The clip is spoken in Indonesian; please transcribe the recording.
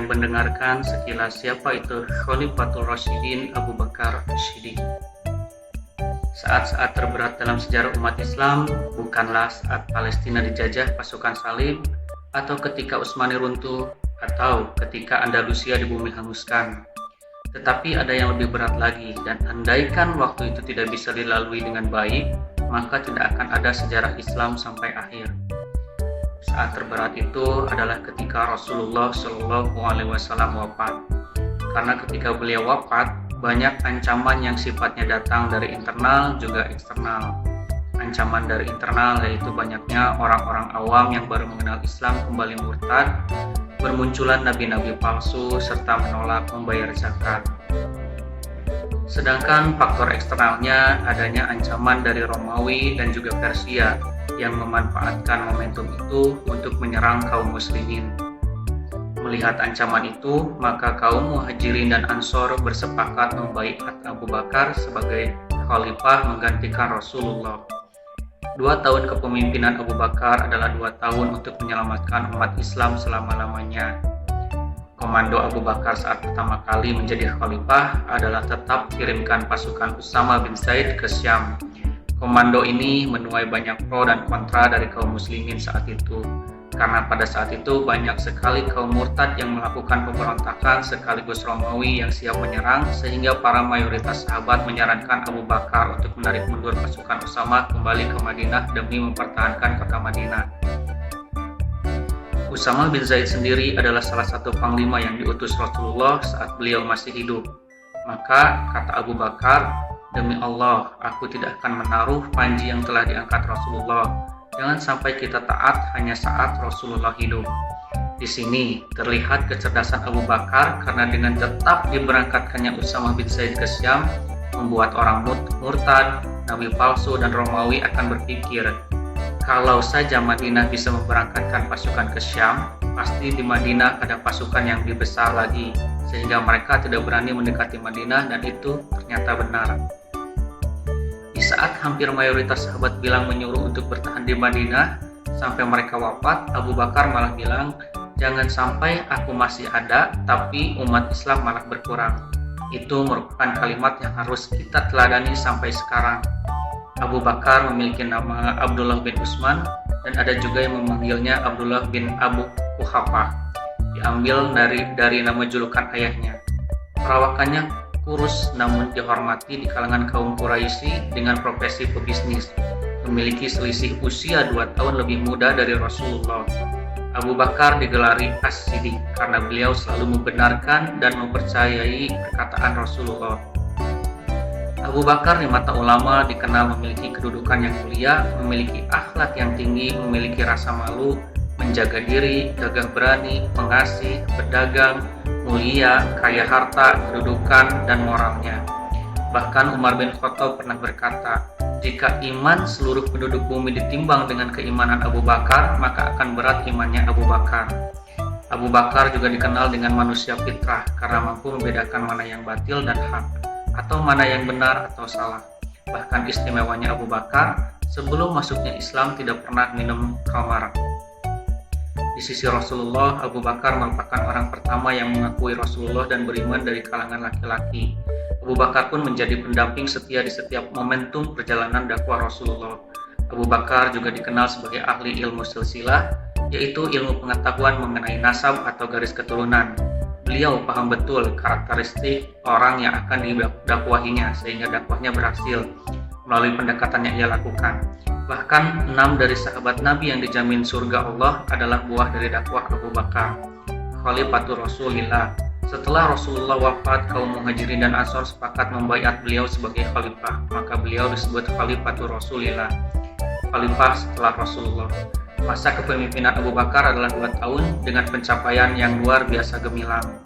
yang mendengarkan sekilas siapa itu Khalifatul Rasyidin Abu Bakar As-Siddiq. Saat-saat terberat dalam sejarah umat Islam bukanlah saat Palestina dijajah pasukan Salib, atau ketika Utsmani runtuh, atau ketika Andalusia di bumi hanguskan. Tetapi ada yang lebih berat lagi, dan andaikan waktu itu tidak bisa dilalui dengan baik, maka tidak akan ada sejarah Islam sampai akhir. Saat terberat itu adalah ketika Rasulullah SAW wafat. Karena ketika beliau wafat, banyak ancaman yang sifatnya datang dari internal juga eksternal. Ancaman dari internal yaitu banyaknya orang-orang awam yang baru mengenal Islam kembali murtad, bermunculan nabi-nabi palsu, serta menolak membayar zakat. Sedangkan faktor eksternalnya adanya ancaman dari Romawi dan juga Persia yang memanfaatkan momentum itu untuk menyerang kaum muslimin. Melihat ancaman itu, maka kaum Muhajirin dan Ansor bersepakat membaiat Abu Bakar sebagai khalifah menggantikan Rasulullah. 2 tahun kepemimpinan Abu Bakar adalah 2 tahun untuk menyelamatkan umat Islam selama-lamanya. Komando Abu Bakar saat pertama kali menjadi khalifah adalah tetap kirimkan pasukan Usama bin Zaid ke Syam. Komando ini menuai banyak pro dan kontra dari kaum muslimin saat itu, karena pada saat itu banyak sekali kaum murtad yang melakukan pemberontakan sekaligus Romawi yang siap menyerang, sehingga para mayoritas sahabat menyarankan Abu Bakar untuk menarik mundur pasukan Usama kembali ke Madinah demi mempertahankan kota Madinah. Usama bin Zaid sendiri adalah salah satu panglima yang diutus Rasulullah saat beliau masih hidup. Maka kata Abu Bakar, "Demi Allah, aku tidak akan menaruh panji yang telah diangkat Rasulullah. Jangan sampai kita taat hanya saat Rasulullah hidup." Di sini terlihat kecerdasan Abu Bakar, karena dengan tetap diberangkatkannya Usama bin Zaid ke Syam, membuat orang murtad, nabi palsu, dan Romawi akan berpikir, kalau saja Madinah bisa memberangkatkan pasukan ke Syam, pasti di Madinah ada pasukan yang lebih besar lagi, sehingga mereka tidak berani mendekati Madinah, dan itu ternyata benar. Di saat hampir mayoritas sahabat bilang menyuruh untuk bertahan di Madinah sampai mereka wafat, Abu Bakar malah bilang, "Jangan sampai aku masih ada, tapi umat Islam malah berkurang." Itu merupakan kalimat yang harus kita teladani sampai sekarang. Abu Bakar memiliki nama Abdullah bin Utsman, dan ada juga yang memanggilnya Abdullah bin Abu Quhafah, diambil dari nama julukan ayahnya. Perawakannya kurus namun dihormati di kalangan kaum Quraisy dengan profesi pebisnis, memiliki selisih usia 2 tahun lebih muda dari Rasulullah. Abu Bakar digelari As-Siddiq karena beliau selalu membenarkan dan mempercayai perkataan Rasulullah. Abu Bakar di mata ulama dikenal memiliki kedudukan yang mulia, memiliki akhlak yang tinggi, memiliki rasa malu, menjaga diri, gagah berani, pengasih, pedagang, mulia, kaya harta, kedudukan, dan moralnya. Bahkan Umar bin Khattab pernah berkata, "Jika iman seluruh penduduk bumi ditimbang dengan keimanan Abu Bakar, maka akan berat imannya Abu Bakar." Abu Bakar juga dikenal dengan manusia fitrah karena mampu membedakan mana yang batil dan hak, atau mana yang benar atau salah. Bahkan istimewanya Abu Bakar, sebelum masuknya Islam tidak pernah minum khamar. Di sisi Rasulullah, Abu Bakar merupakan orang pertama yang mengakui Rasulullah dan beriman dari kalangan laki-laki. Abu Bakar pun menjadi pendamping setia di setiap momentum perjalanan dakwah Rasulullah. Abu Bakar juga dikenal sebagai ahli ilmu silsilah, yaitu ilmu pengetahuan mengenai nasab atau garis keturunan. Beliau paham betul karakteristik orang yang akan didakwahinya, sehingga dakwahnya berhasil melalui pendekatan yang ia lakukan. Bahkan 6 dari sahabat Nabi yang dijamin surga Allah adalah buah dari dakwah Abu Bakar. Khalifatul Rasulillah. Setelah Rasulullah wafat, kaum Muhajirin dan Ansor sepakat membaiat beliau sebagai khalifah, maka beliau disebut Khalifatul Rasulillah, khalifah setelah Rasulullah. Masa kepemimpinan Abu Bakar adalah 2 tahun dengan pencapaian yang luar biasa gemilang.